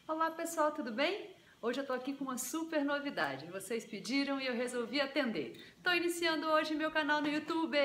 Olá pessoal, tudo bem? Hoje eu tô aqui com uma super novidade. Vocês pediram e eu resolvi atender. Tô iniciando hoje meu canal no YouTube.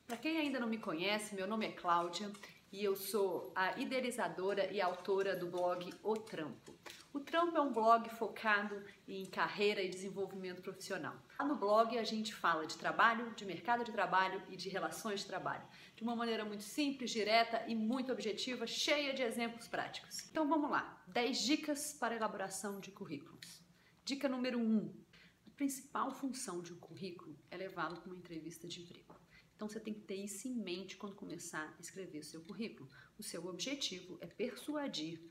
Para quem ainda não me conhece, meu nome é Cláudia e eu sou a idealizadora e autora do blog O Trampo. O Trampo é um blog focado em carreira e desenvolvimento profissional. Lá no blog a gente fala de trabalho, de mercado de trabalho e de relações de trabalho, de uma maneira muito simples, direta e muito objetiva, cheia de exemplos práticos. Então vamos lá, 10 dicas para elaboração de currículos. Dica número 1. A principal função de um currículo é levá-lo para uma entrevista de emprego. Então você tem que ter isso em mente quando começar a escrever o seu currículo. O seu objetivo é persuadir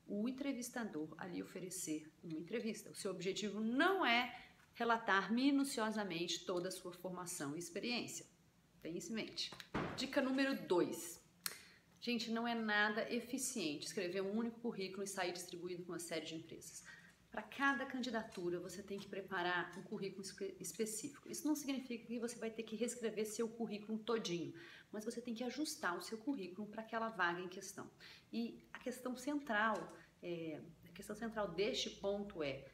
o entrevistador a lhe oferecer uma entrevista. O seu objetivo não é relatar minuciosamente toda a sua formação e experiência. Tenha isso em mente. Dica número 2. Gente, não é nada eficiente escrever um único currículo e sair distribuindo para uma série de empresas. Para cada candidatura, você tem que preparar um currículo específico. Isso não significa que você vai ter que reescrever seu currículo todinho, mas você tem que ajustar o seu currículo para aquela vaga em questão. E a questão central deste ponto é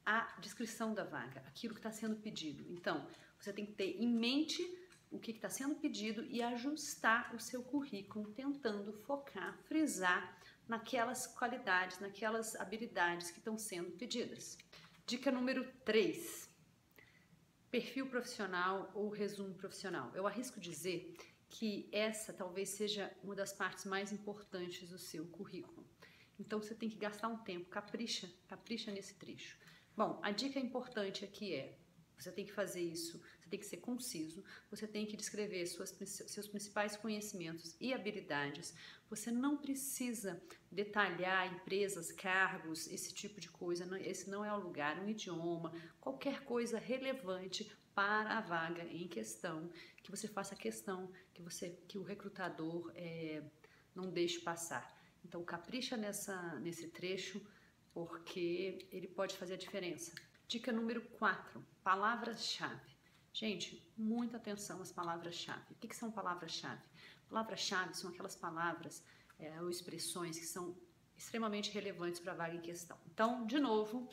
a descrição da vaga, aquilo que está sendo pedido. Então, você tem que ter em mente o que está sendo pedido e ajustar o seu currículo, tentando focar, frisar naquelas qualidades, naquelas habilidades que estão sendo pedidas. Dica número 3. Perfil profissional ou resumo profissional. Eu arrisco dizer que essa talvez seja uma das partes mais importantes do seu currículo. Então você tem que gastar um tempo, capricha nesse trecho. Bom, a dica importante aqui é: você tem que fazer isso, você tem que ser conciso, você tem que descrever seus principais conhecimentos e habilidades. Você não precisa detalhar empresas, cargos, esse tipo de coisa. Esse não é o lugar, um idioma, qualquer coisa relevante para a vaga em questão, que você faça questão, que o recrutador não deixe passar. Então capricha nesse trecho, porque ele pode fazer a diferença. Dica número 4, palavras-chave. Gente, muita atenção às palavras-chave. O que são palavras-chave? Palavras-chave são aquelas palavras ou expressões que são extremamente relevantes para a vaga em questão. Então, de novo,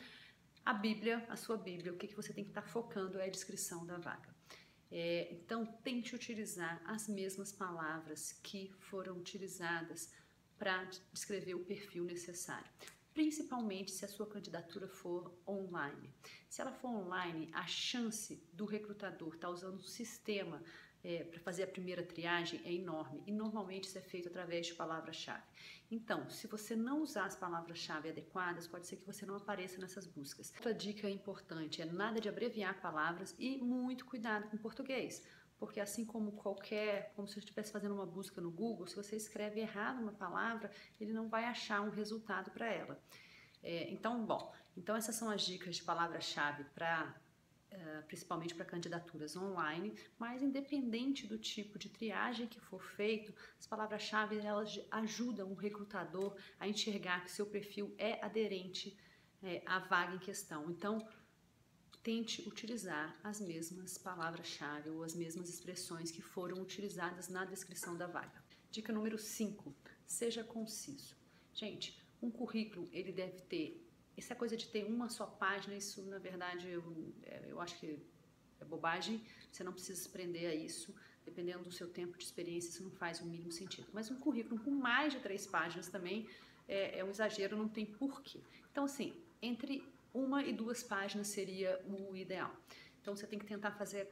a sua Bíblia, o que você tem que estar focando é a descrição da vaga. Então, tente utilizar as mesmas palavras que foram utilizadas para descrever o perfil necessário. Principalmente se a sua candidatura for online. Se ela for online, a chance do recrutador estar usando um sistema para fazer a primeira triagem é enorme. E normalmente isso é feito através de palavras-chave. Então, se você não usar as palavras-chave adequadas, pode ser que você não apareça nessas buscas. Outra dica importante é nada de abreviar palavras e muito cuidado com o português. Porque assim como se eu estivesse fazendo uma busca no Google, se você escreve errado uma palavra, ele não vai achar um resultado para ela. Então essas são as dicas de palavra-chave principalmente para candidaturas online, mas independente do tipo de triagem que for feito, as palavras-chave elas ajudam o recrutador a enxergar que seu perfil é aderente à vaga em questão. Então, tente utilizar as mesmas palavras-chave ou as mesmas expressões que foram utilizadas na descrição da vaga. Dica número 5, seja conciso. Gente, um currículo, ele deve ter, essa coisa de ter uma só página, isso na verdade eu acho que é bobagem, você não precisa se prender a isso, dependendo do seu tempo de experiência, isso não faz o mínimo sentido. Mas um currículo com mais de 3 páginas também é um exagero, não tem porquê. Então assim, entre 1 e 2 páginas seria o ideal. Então você tem que tentar fazer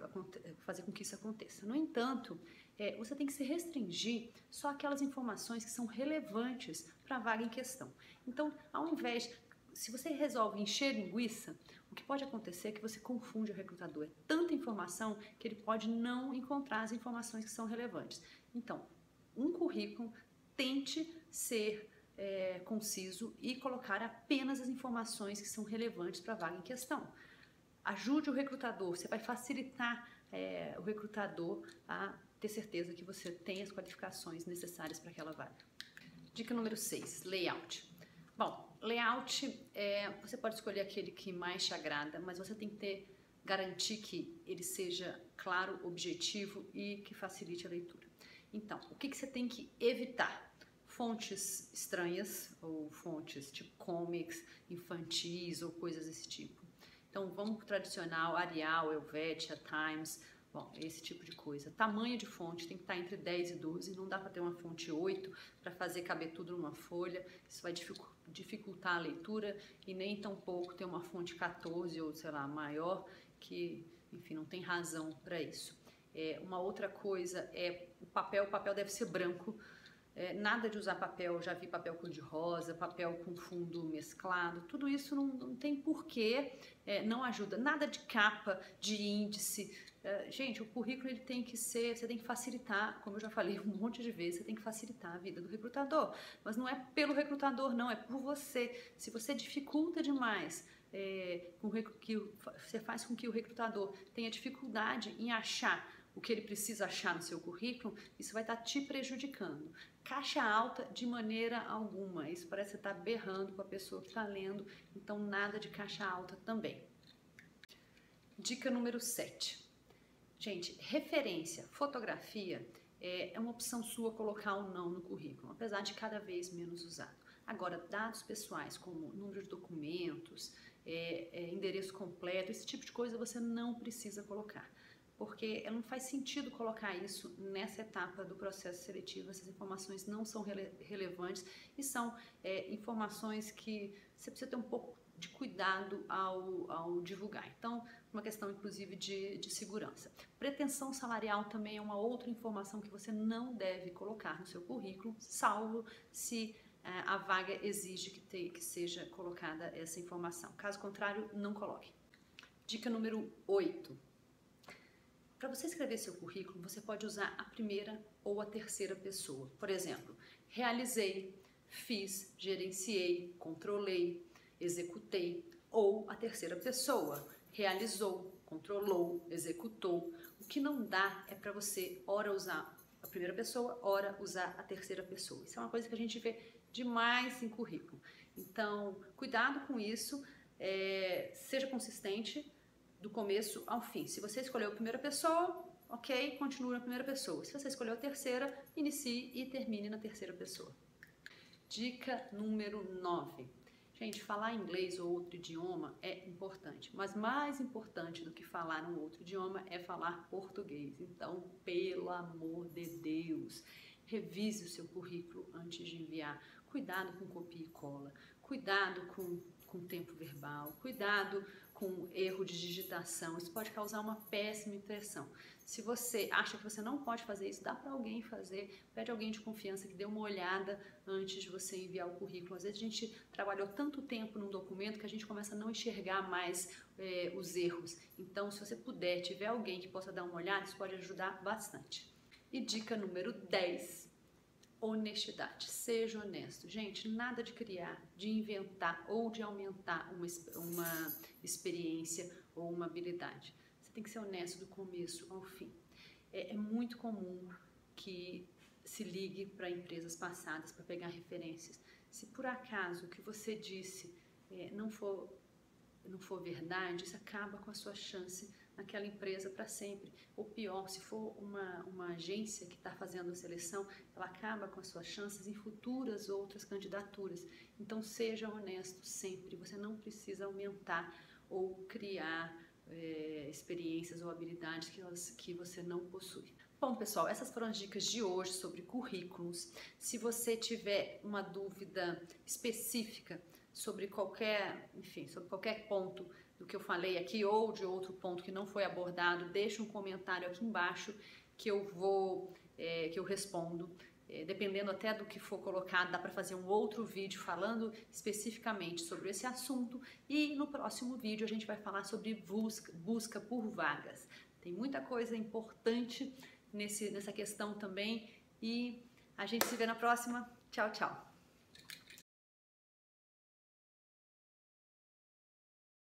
com que isso aconteça. No entanto, você tem que se restringir só aquelas informações que são relevantes para a vaga em questão. Então, se você resolve encher linguiça, o que pode acontecer é que você confunde o recrutador. É tanta informação que ele pode não encontrar as informações que são relevantes. Então, um currículo, tente ser conciso e colocar apenas as informações que são relevantes para a vaga em questão. Ajude o recrutador, você vai facilitar o recrutador a ter certeza que você tem as qualificações necessárias para aquela vaga. Dica número 6, layout. Bom, layout, você pode escolher aquele que mais te agrada, mas você tem que garantir que ele seja claro, objetivo e que facilite a leitura. Então, o que você tem que evitar? fontes estranhas ou fontes tipo comics, infantis ou coisas desse tipo. Então vamos para o tradicional, Arial, Helvetia, Times, bom, esse tipo de coisa. Tamanho de fonte tem que estar entre 10 e 12, não dá para ter uma fonte 8 para fazer caber tudo numa folha, isso vai dificultar a leitura, e nem tão pouco ter uma fonte 14 ou sei lá, maior, que enfim, não tem razão para isso. Uma outra coisa é o papel deve ser branco. Nada de usar papel, já vi papel cor-de-rosa, papel com fundo mesclado, tudo isso não tem porquê, não ajuda. Nada de capa, de índice. Gente, o currículo ele tem que ser, você tem que facilitar, como eu já falei um monte de vezes, você tem que facilitar a vida do recrutador. Mas não é pelo recrutador, não, é por você. Se você dificulta demais, você faz com que o recrutador tenha dificuldade em achar o que ele precisa achar no seu currículo, isso vai estar te prejudicando. Caixa alta de maneira alguma, isso parece que você está berrando com a pessoa que está lendo, então nada de caixa alta também. Dica número 7. Gente, referência, fotografia, é uma opção sua colocar ou não no currículo, apesar de cada vez menos usado. Agora, dados pessoais como número de documentos, endereço completo, esse tipo de coisa você não precisa colocar, porque não faz sentido colocar isso nessa etapa do processo seletivo. Essas informações não são relevantes e são informações que você precisa ter um pouco de cuidado ao divulgar. Então, uma questão inclusive de segurança. Pretensão salarial também é uma outra informação que você não deve colocar no seu currículo, salvo se a vaga exige que seja colocada essa informação. Caso contrário, não coloque. Dica número 8. Para você escrever seu currículo, você pode usar a primeira ou a terceira pessoa. Por exemplo, realizei, fiz, gerenciei, controlei, executei. Ou a terceira pessoa, realizou, controlou, executou. O que não dá é para você, ora usar a primeira pessoa, ora usar a terceira pessoa. Isso é uma coisa que a gente vê demais em currículo. Então, cuidado com isso, seja consistente do começo ao fim. Se você escolheu a primeira pessoa, ok, continue na primeira pessoa. Se você escolheu a terceira, inicie e termine na terceira pessoa. Dica número 9. Gente, falar inglês ou outro idioma é importante, mas mais importante do que falar um outro idioma é falar português. Então, pelo amor de Deus, revise o seu currículo antes de enviar. Cuidado com copia e cola, cuidado com tempo verbal, cuidado com erro de digitação, isso pode causar uma péssima impressão. Se você acha que você não pode fazer isso, dá para alguém fazer, pede alguém de confiança que dê uma olhada antes de você enviar o currículo. Às vezes a gente trabalhou tanto tempo num documento que a gente começa a não enxergar mais os erros. Então, se você puder, tiver alguém que possa dar uma olhada, isso pode ajudar bastante. E dica número 10. Honestidade, seja honesto. Gente, nada de criar, de inventar ou de aumentar uma experiência ou uma habilidade. Você tem que ser honesto do começo ao fim. É muito comum que se ligue para empresas passadas para pegar referências. Se por acaso o que você disse não for verdade, isso acaba com a sua chance naquela empresa para sempre. Ou pior, se for uma agência que está fazendo a seleção, ela acaba com as suas chances em futuras outras candidaturas. Então, seja honesto sempre. Você não precisa aumentar ou criar experiências ou habilidades que você não possui. Bom, pessoal, essas foram as dicas de hoje sobre currículos. Se você tiver uma dúvida específica sobre qualquer ponto do que eu falei aqui ou de outro ponto que não foi abordado, deixa um comentário aqui embaixo que eu respondo. Dependendo até do que for colocado, dá para fazer um outro vídeo falando especificamente sobre esse assunto, e no próximo vídeo a gente vai falar sobre busca por vagas. Tem muita coisa importante nessa questão também, e a gente se vê na próxima. Tchau, tchau!